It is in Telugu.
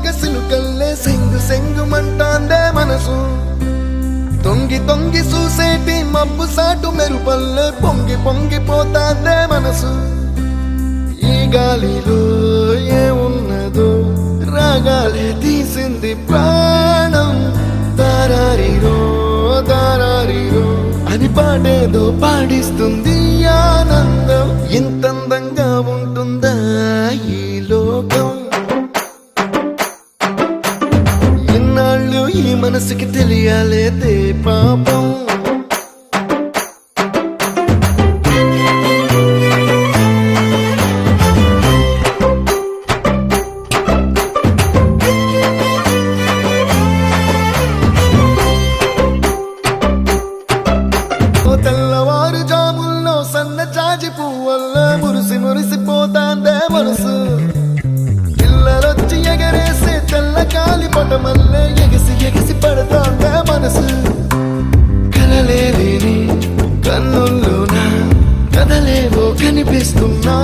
లేక సిలుకల్లే సెంగు సెంగుమంటాందే మనసు తొంగి తొంగి చూసేటి మబ్బు సాటు మెరుపల్లే పొంగి పొంగిపోతాందే మనసు ఈ గాలిలో ఏమున్నదో రాగాలే తీసింది ప్రాణం దారారిరో దారారిరో అని పాడేదో పాడిస్తుంది ఆనందం ఇంతందంగా ఉంటుందా ఈ లోకం ఇన్నాళ్ళు ఈ మనసుకి తెలియాలేదే పాపం తెల్లవారు జాముల్లో సన్న జాజి పువ్వల్ల మురిసి మురిసిపోతాందే మనసు పిల్లలొచ్చి ఎగరేసే తెల్ల కాలి పటమల్లే ఎగిసి ఎగిసి పడతాందే మనసు కలలేని కన్నుల్లోనా కదలేవో కనిపిస్తున్నా